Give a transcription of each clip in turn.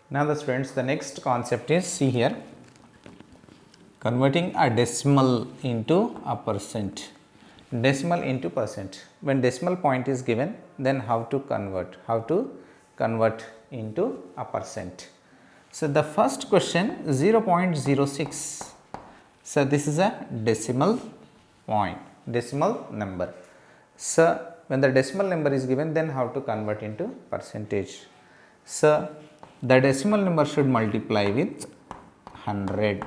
Now the students, the next concept is, see here, converting a decimal into a percent. Decimal into percent. When decimal point is given, then how to convert? How to convert into a percent? So the first question, 0.06. So this is a decimal point, decimal number. So when the decimal number is given, then how to convert into percentage? So the decimal number should multiply with 100.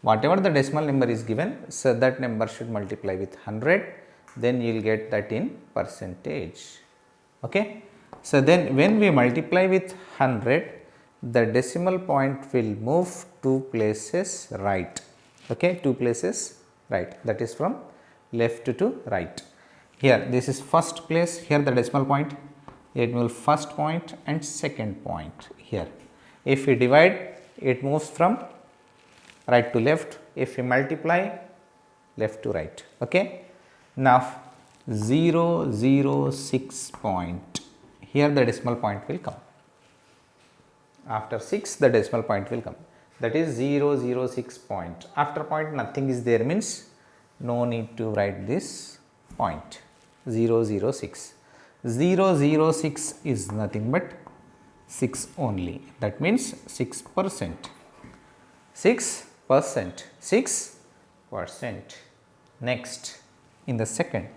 Whatever the decimal number is given, so that number should multiply with 100, then you will get that in percentage. Okay. So then when we multiply with 100, the decimal point will move 2 places right. Okay, 2 places right, that is from left to right. Here this is first place, here the decimal point, it will first point and second point here. If we divide, it moves from right to left. If we multiply, left to right. Okay. Now 006 point, here the decimal point will come. After 6 the decimal point will come, that is 006 point. After point nothing is there, means no need to write this point 006. 006 is nothing but 6 only, that means 6%. 6%. Next, in the second,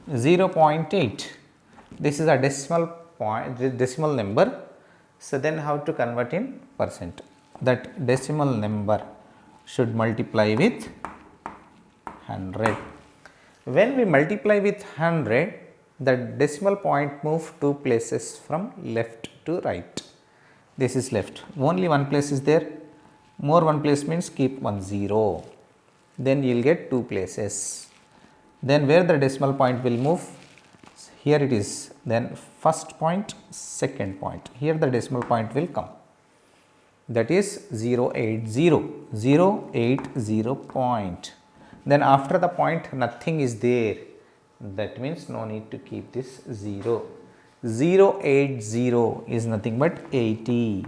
0.8. This is a decimal point, decimal number. So then how to convert in percent? That decimal number should multiply with 100. When we multiply with 100, the decimal point move 2 places from left to right. This is left, only one place is there, more one place means keep 1 0, then you will get 2 places. Then where the decimal point will move, here it is, then first point, second point, here the decimal point will come, that is 080 point. Then after the point nothing is there, that means no need to keep this 0. 080 is nothing but 80%.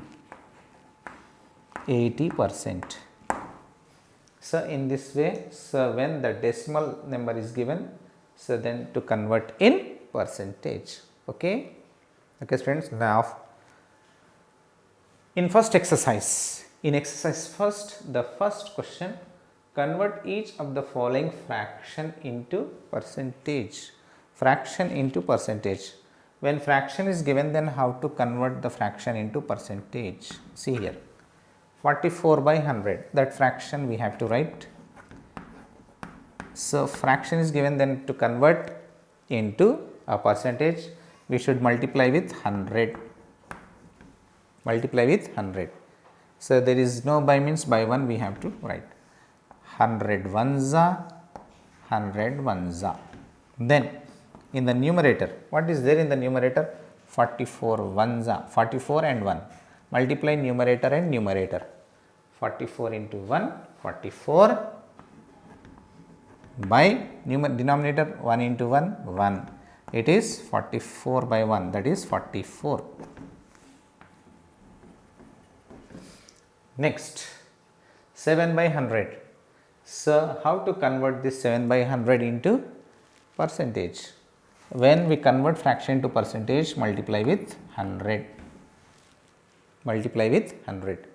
So in this way, so when the decimal number is given, so then to convert in percentage. Okay. Okay students, now in first exercise, in exercise first, the first question, convert each of the following fraction into percentage. Fraction into percentage. When fraction is given, then how to convert the fraction into percentage? See here, 44 by 100, that fraction we have to write. So fraction is given, then to convert into a percentage, we should multiply with 100. Multiply with 100. So there is no by, means by 1 we have to write. 100 ones are 100 ones are. Then in the numerator, what is there in the numerator? 44 ones are 44 and 1. Multiply numerator and numerator. 44 into 1, 44 by denominator 1 into 1, 1. It is 44 by 1, that is 44. Next, 7 by 100. So how to convert this 7 by 100 into percentage? When we convert fraction to percentage, multiply with 100. Multiply with 100.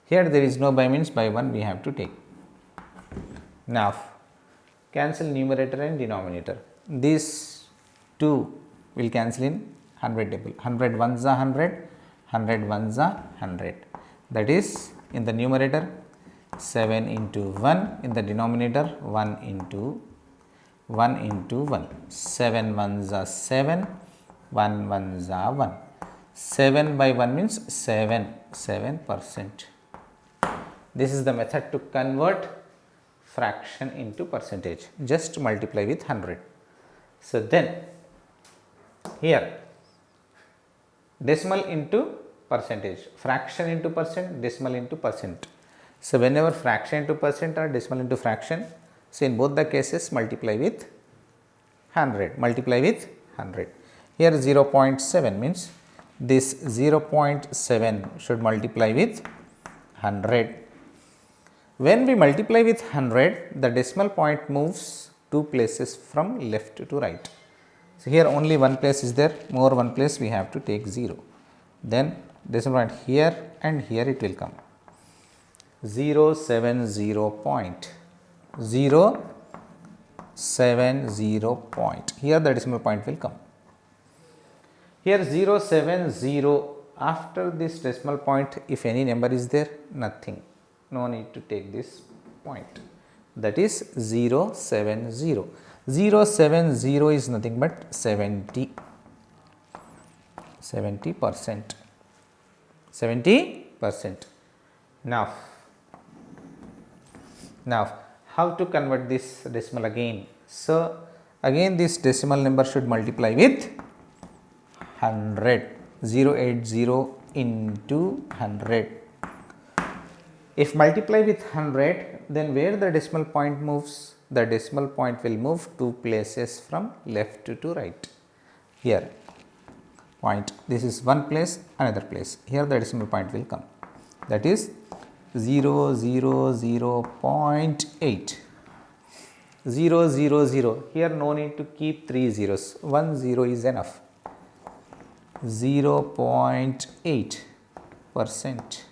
Here there is no by, means by 1 we have to take. Now cancel numerator and denominator. These two will cancel in 100 table. 100 ones are 100, 100 ones are 100. That is in the numerator 7 into 1, in the denominator 1 into 1. 7 ones are 7, 1 ones are 1. 7 by 1 means 7%. This is the method to convert fraction into percentage. Just multiply with 100. So then here decimal into percentage, fraction into percent, decimal into percent. So whenever fraction into percent or decimal into fraction, so in both the cases multiply with 100. Multiply with 100. Here 0.7 means this 0.7 should multiply with 100. When we multiply with 100, the decimal point moves 2 places from left to right. So, here only one place is there, more one place we have to take 0. Then decimal point here and here it will come 070 point. 070 point. Here the decimal point will come. Here 070, after this decimal point, if any number is there, nothing. No need to take this point. That is 070. 070 is nothing but 70%. 70%. Now, how to convert this decimal again? So, again this decimal number should multiply with 100. 080 into 100. If multiply with 100, then where the decimal point moves? The decimal point will move 2 places from left to right. Here point, this is one place, another place. Here the decimal point will come. That is 000.8. 000. Here no need to keep 3 zeros. 1 0 is enough. 0.8%.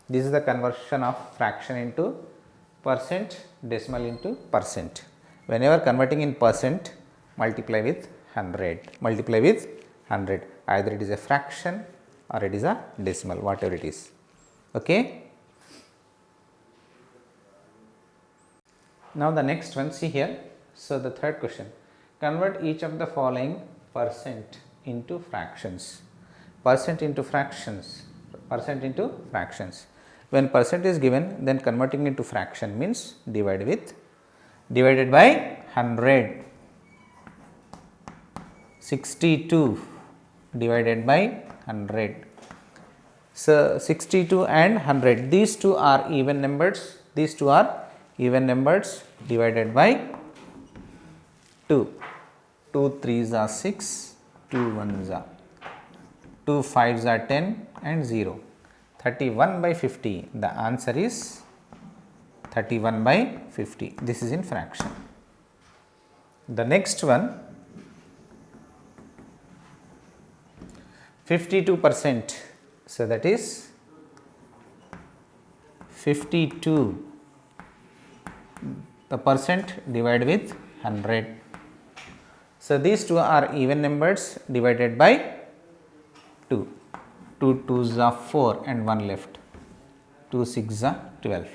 This is the conversion of fraction into percent, decimal into percent. Whenever converting in percent, multiply with 100. Multiply with 100. Either it is a fraction or it is a decimal, whatever it is. Okay. Now the next one, see here. So the third question, convert each of the following percent into fractions. Percent into fractions. Percent into fractions. When percent is given, then converting into fraction means divided by 100. 62 divided by 100. So 62 and 100, these two are even numbers. These two are even numbers, divided by 2. 2 3s are 6, 2 1s are 2 5s are 10 and 0. 31 by 50. The answer is 31 by 50. This is in fraction. The next one, 52%. So that is 52. The percent divided with 100. So these two are even numbers, divided by 2. 2 2s are 4 and 1 left. 2 6s are 12.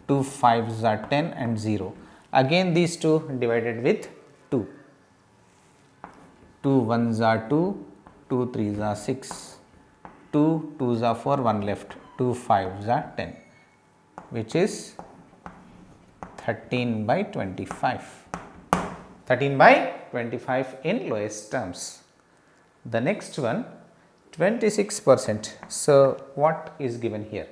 2 5s are 10 and 0. Again these two divided with 2. 2 1s are 2, 2 3s are 6. 2 2s are 4, 1 left. 2 5s are 10, which is 13 by 25. 13 by 25 in lowest terms. The next one, 26%. So what is given here?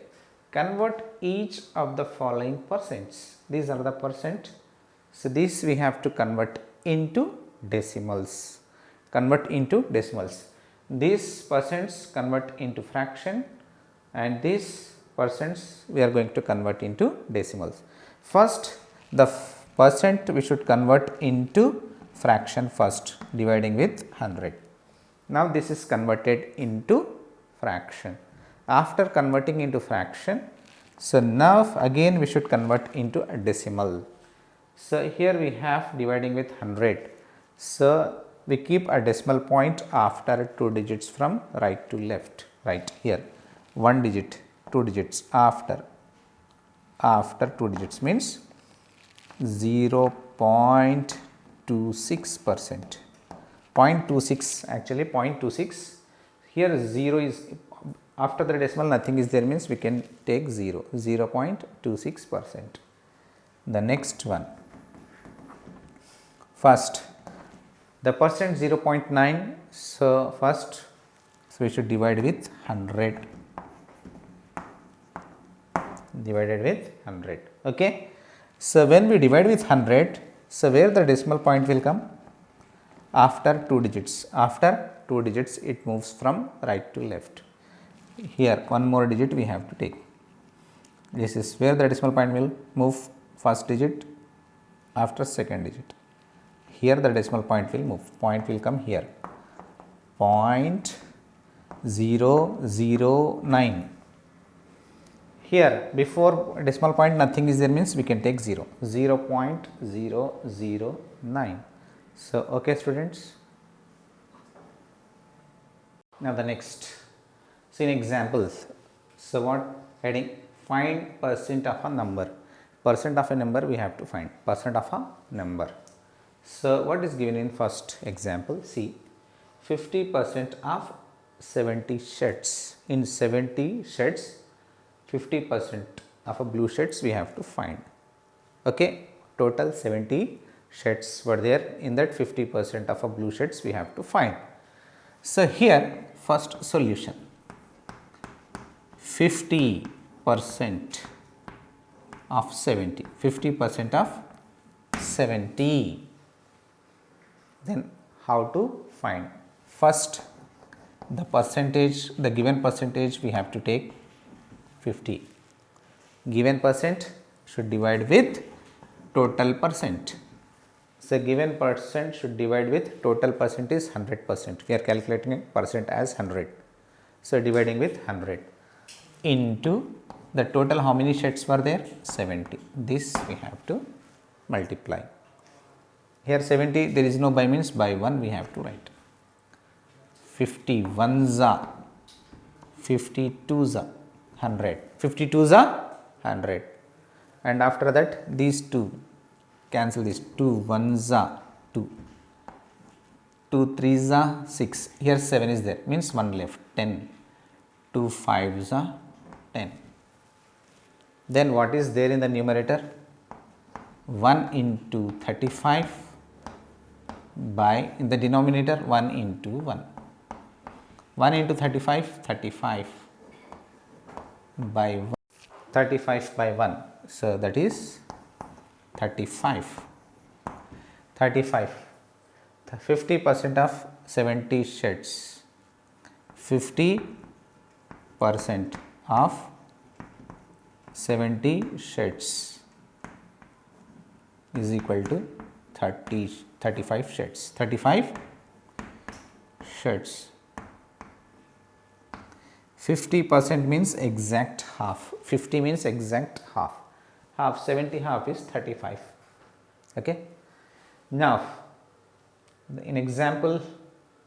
Convert each of the following percents. These are the percent. So this we have to convert into decimals. Convert into decimals. These percents convert into fraction, and these percents we are going to convert into decimals. First, the percent we should convert into fraction first, dividing with 100. Now this is converted into fraction. After converting into fraction, so now again we should convert into a decimal. So here we have dividing with 100. So we keep a decimal point after 2 digits from right to left. Right here, 1 digit, 2 digits after 2 digits means 0.26%. 0.26, actually 0.26. Here 0 is after the decimal, nothing is there means we can take 0, 0.26%. The next one, first the percent 0.9. So first, so we should divide with 100. Divided with 100. Okay. So when we divide with 100, so where the decimal point will come? After 2 digits. After 2 digits it moves from right to left. Here one more digit we have to take. This is where the decimal point will move first digit after second digit. Here the decimal point will move. Point will come here. 0.009. Here before decimal point nothing is there means we can take 0. 0.009. So okay students. Now the next. See in examples. So what heading? Find percent of a number. Percent of a number we have to find. Percent of a number. So what is given in first example? See 50% of 70 shades. In 70 shades 50% of a blue shades we have to find. Okay, total 70 shades were there. In that 50% of a blue shades we have to find. So here first solution, 50% of 70, 50% of 70. Then how to find? First the percentage, the given percentage we have to take 50. Given percent should divide with total percent. So given percent should divide with total percent is 100%. We are calculating percent as 100. So dividing with 100 into the total how many shades were there? 70. This we have to multiply. Here 70 there is no by means by 1 we have to write. 51 52 100, 52 100, and after that these two cancel, this 2 1s 2, 2 3s 6, here 7 is there means 1 left, 10, 2 5s 10. Then what is there in the numerator? 1 into 35 by, in the denominator 1 into 1. 1 into 35, 35 by 1, 35 by 1. So that is 35. 35. 50% of 70 shades. 50% of 70 shades is equal to 35 shades. 35 shades. 50% means exact half. 50 means exact half. Half 70 half is 35. Okay. Now in example,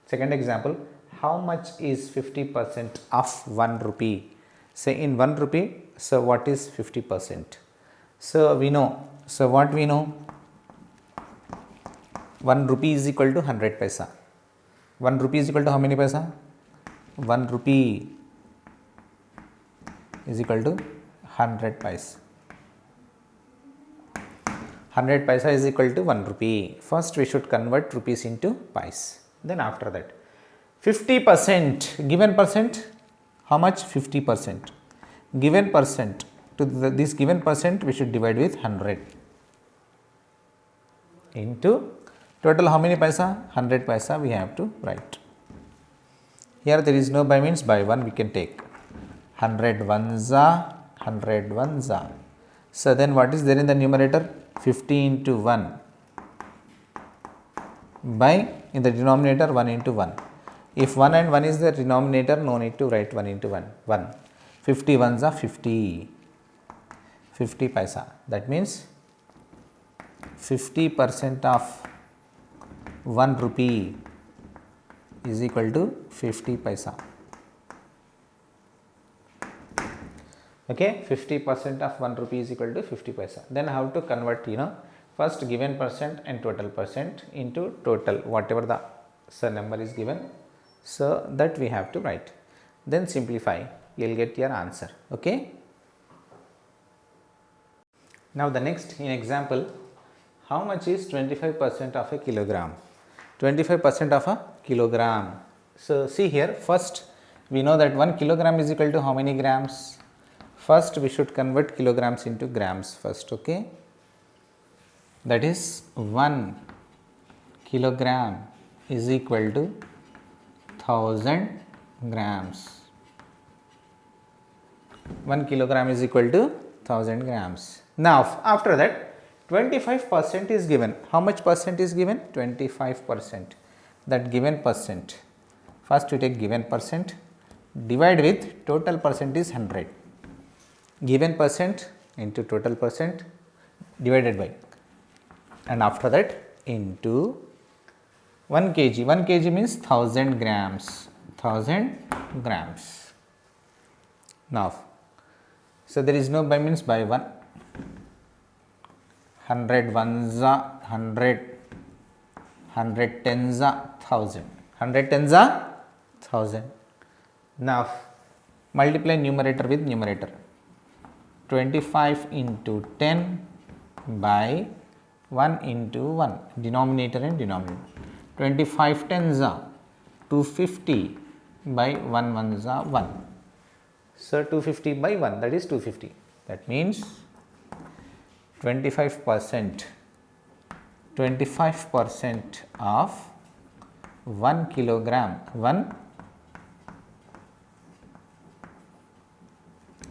second example, how much is 50% of 1 rupee? Say in 1 rupee, so what is 50%? So we know, so what we know, 1 rupee is equal to 100 paisa. 1 rupee is equal to how many paisa? 1 rupee is equal to 100 paisa. 100 paisa is equal to 1 rupee. First we should convert rupees into pies. Then after that 50%, given percent, how much? 50%. Given percent, to this given percent we should divide with 100 into total how many paisa? 100 paisa we have to write. Here there is no by means by 1 we can take. 100 1s 100 1s. So then what is there in the numerator? 50 into 1 by, in the denominator 1 into 1. If 1 and 1 is the denominator, no need to write 1 into 1. 1. 50 1s are 50. 50 paisa. That means 50% of 1 rupee is equal to 50 paisa. Okay, 50% of 1 rupee is equal to 50 paisa. Then how to convert, first given percent and total percent into total, whatever the number is given. So that we have to write. Then simplify, you will get your answer. Okay. Now the next, in example, how much is 25% of a kilogram? 25% of a kilogram. So see here, first we know that 1 kilogram is equal to how many grams? First we should convert kilograms into grams first. Okay. That is 1 kilogram is equal to 1000 grams. 1 kilogram is equal to 1000 grams. Now, after that 25% is given. How much percent is given? 25%. That given percent. First we take given percent, divide with total percent is 100. Given percent into total percent divided by, and after that into 1 kg. 1 kg means 1000 grams. 1000 grams. Now, so there is no by means by 1. 100 ones are 100, 100 tens are 1000, 100 tens are 1000. Now, multiply numerator with numerator. 25 into 10 by 1 into 1, denominator and denominator. 25 tens are 250 by 1 ones are 1. So, 250 by 1, that is 250. That means 25% of 1 kilogram 1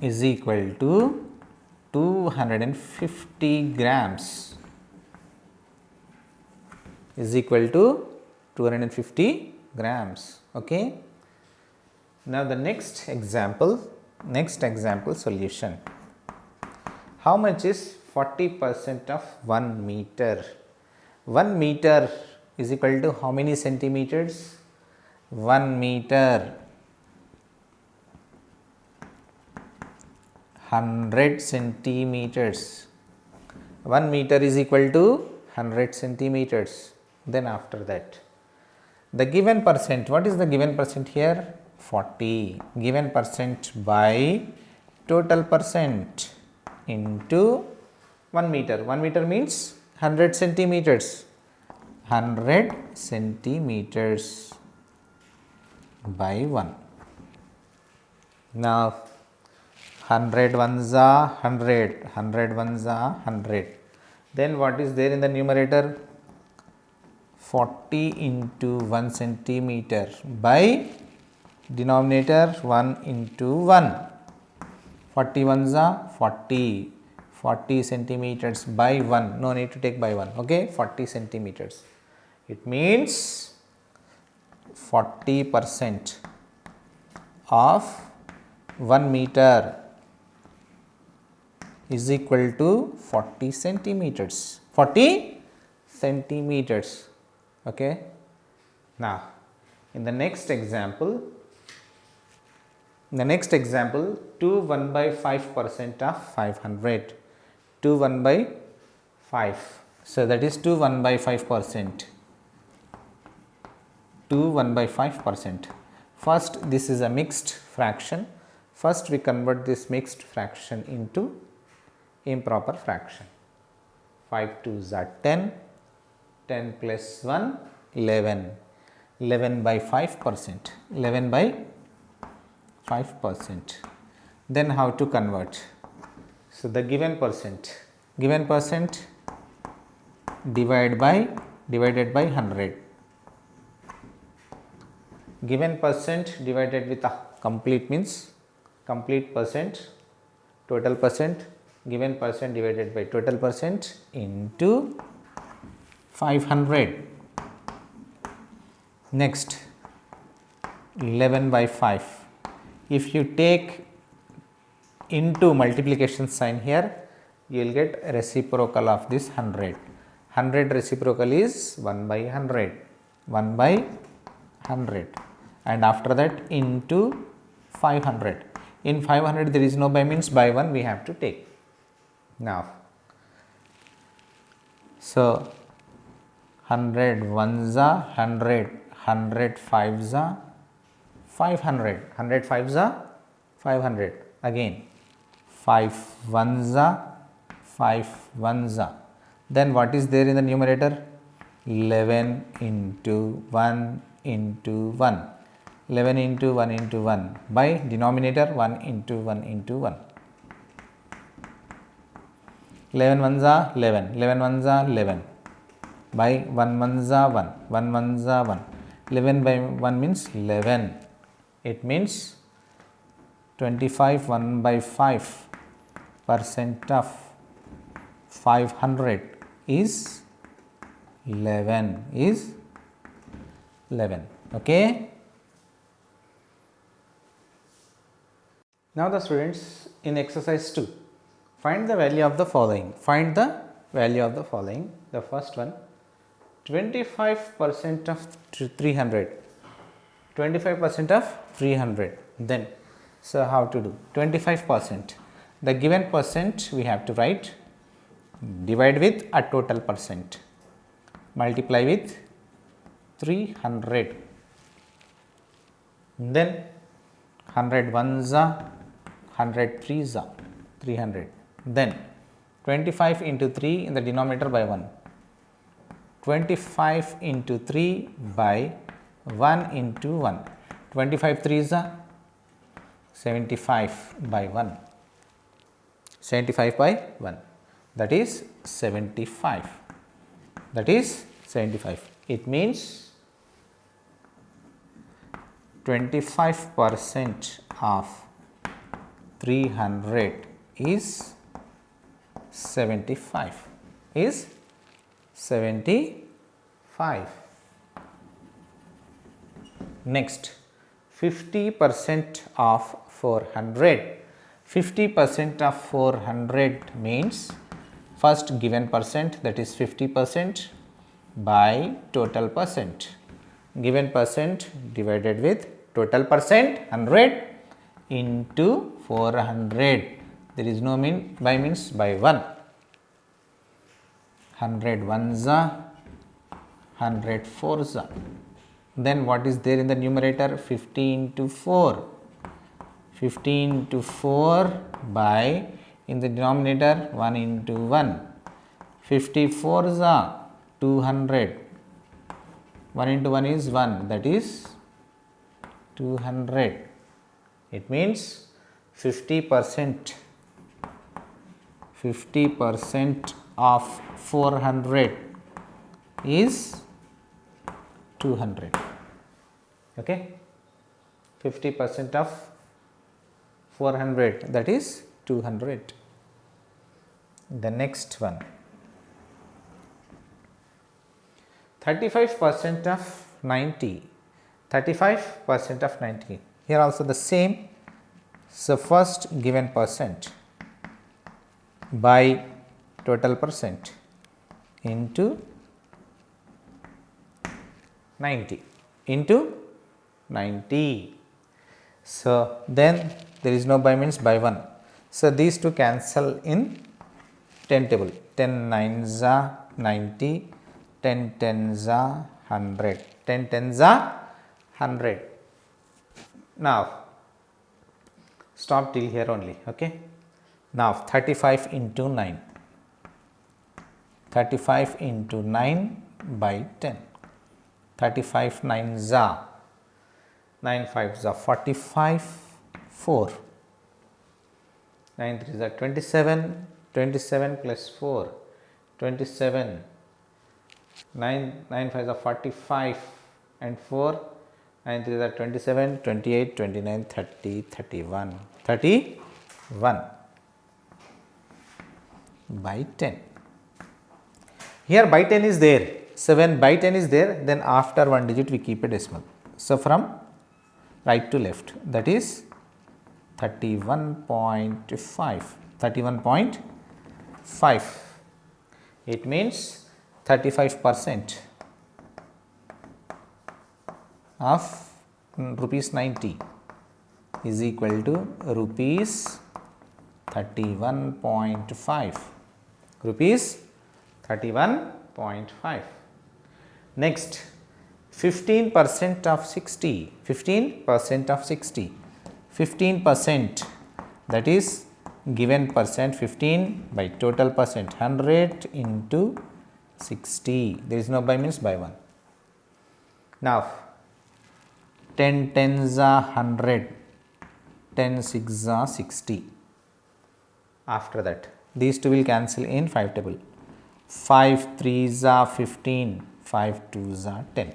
is equal to 250 grams, is equal to 250 grams. Okay. Now, the next example solution. How much is 40% of 1 meter? 1 meter is equal to how many centimeters? 1 meter 100 centimeters. 1 meter is equal to 100 centimeters. Then after that, the given percent, what is the given percent here? 40. Given percent by total percent into 1 meter. 1 meter means 100 centimeters. 100 centimeters by 1. Now, 100 ones are 100, 100 ones are 100. Then what is there in the numerator? 40 into 1 centimeter by denominator 1 into 1. 40 ones are 40, 40 centimeters by 1. No need to take by 1. Okay, 40 centimeters. It means 40% of 1 meter is equal to 40 centimeters. 40 centimeters. Okay. Now, in the next example, 2 1 by 5% of 500. 2 1 by 5. So, that is 2 1 by 5%. 2 1 by 5%. First, this is a mixed fraction. First, we convert this mixed fraction into improper fraction. 5 2s are 10, 10 plus 1, 11. 11 by 5%. 11 by 5%. Then how to convert? So, the given percent divided by 100. Given percent divided with a complete means complete percent, total percent, given percent divided by total percent into 500. Next, 11 by 5. If you take into multiplication sign here, you will get reciprocal of this 100. 100 reciprocal is 1 by 100. 1 by 100. And after that into 500. In 500 there is no by means by 1 we have to take. Now, so 100 ones are 100, 100 fives are 500, 100 fives are 500. Again 5 ones are 5 ones are. Then what is there in the numerator? 11 into 1 into 1. 11 into 1 into 1 by denominator 1 into 1 into 1. 11 ones are 11, 11 ones are 11 by 1 ones are 1, 1 ones are 1. 11 by 1 means 11. It means 25 1 by 5 percent of 500 is 11. Okay. Now the students, in exercise 2, find the value of the following. Find the value of the following. The first one, 25% of 300. 25% of 300. Then, so how to do? 25%. The given percent we have to write, divide with a total percent, multiply with 300. Then 100 ones are 100 threes are 300. Then 25 into 3 in the denominator by 1. 25 into 3 by 1 into 1. 25 threes are 75 by 1. 75 by 1. That is 75. That is 75. It means 25% of 300 is 75. Is 75. Next, 50% of 400. 50% of 400 means first given percent, that is 50% by total percent. Given percent divided with total percent 100 into 400. There is no mean by means by 1. 100 ones are 100 fours are. Then what is there in the numerator? 50 into 4. 50 into 4 by, in the denominator, 1 into 1. 54s are 200. 1 into 1 is 1, that is 200. It means 50% of 400 is 200. Okay, 50% of 400, that is 200. The next one, 35% of 90. 35% of 90. Here also the same. So first given percent by total percent into 90 into 90. So then there is no by means by 1. So these two cancel in 10 table. 10 9s are 90, 10 10s are 100, 10 10s are 100. Now stop till here only. Okay. Now 35 into 9. 35 into 9 by 10. 35 9s are 9 5s are 45, 4. 9 3s are 27, 27 plus 4, 27. 9 5s are 45 and 4. 9 3s are 27, 28, 29, 30, 31. 31 by 10. Here by 10 is there. So when by 10 is there, then after one digit we keep a decimal. So from right to left, that is 31.5. 31.5. It means 35% of rupees 90 is equal to rupees 31.5. Rupees 31.5. Next, 15% of 60. 15% of 60. 15%, that is given percent, 15 by total percent, 100 into 60. There is no by means by 1. Now 10 10s are 100, 10 6s are 60. After that these two will cancel in 5 table. 5 3s are 15, 5 2s are 10.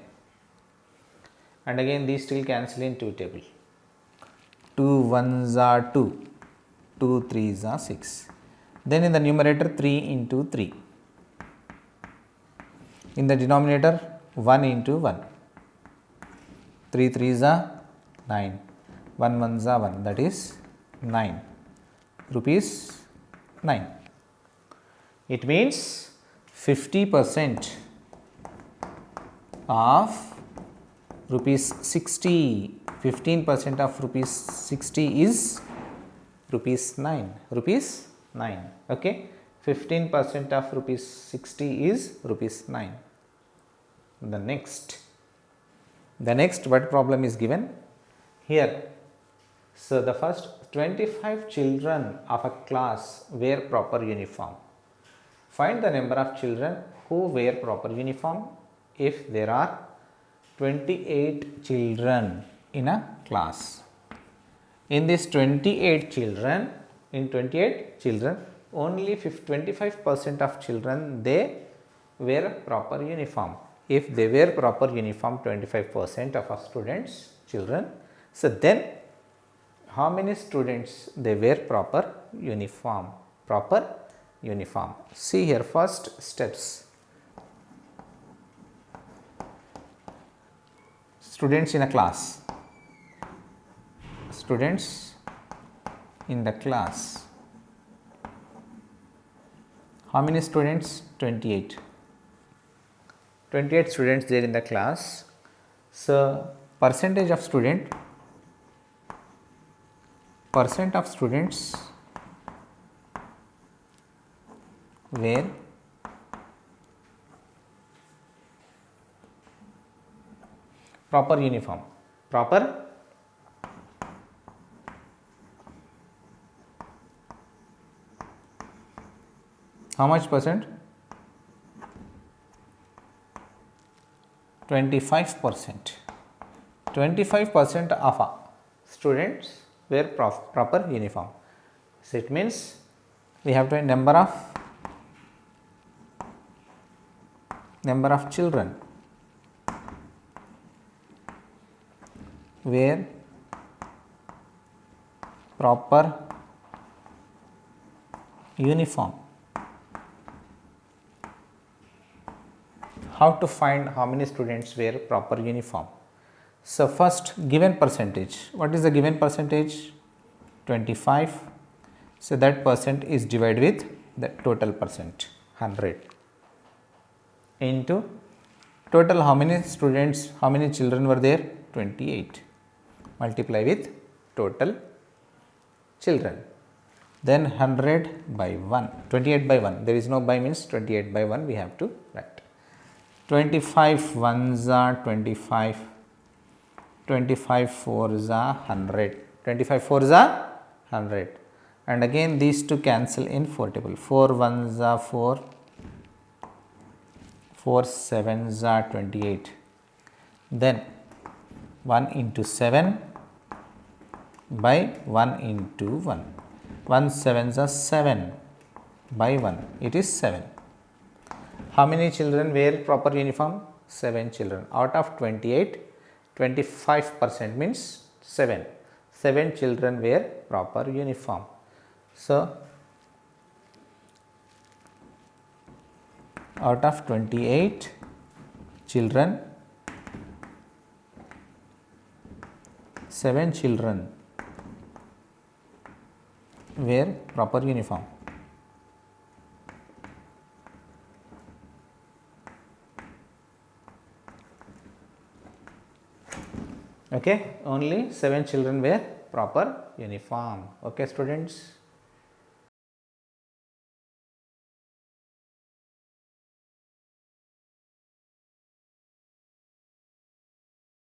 and again these still cancel in 2 table. 2 1s are 2, 2 3s are 6. Then in the numerator 3 into 3. In the denominator 1 into 1. 3 3s are 9. 1 1s are 1, that is 9. Rupees 9. It means 50% of rupees 60, 15% of rupees 60 is rupees 9, rupees 9. Okay, 15% of rupees 60 is rupees 9. The next what problem is given here. So the first 25 children of a class wear proper uniform. Find the number of children who wear proper uniform if there are 28 children in a class. In this 28 children, only 25% of children they wear proper uniform. If they wear proper uniform, 25% of our students, children, so then how many students they wear proper uniform? See here, first steps. Students in a class. Students in the class. How many students? 28. 28 students there in the class. So percentage of students wear proper uniform. How much percent? 25%. 25% of students wear proper uniform. So it means we have to number of children wear proper uniform. How to find how many students wear proper uniform? So first, given percentage. What is the given percentage? 25. So that percent is divided with the total percent, 100, into total how many students, how many children were there? 28. Multiply with total children. Then 100 by 1, 28 by 1. There is no by, means 28 by 1 we have to write. 25 ones are 25. 25 fours are 100. 25 fours are 100. And again these two cancel in 4 table. 4 ones are 4. 4 sevens are 28. Then 1 into 7 by 1 into 1. 1 sevens are 7 by 1. It is 7. How many children wear proper uniform? 7 children. Out of 28, 25% means 7. 7 children wear proper uniform. So out of 28 children, 7 children wear proper uniform. Okay, only 7 children wear proper uniform. Okay, students.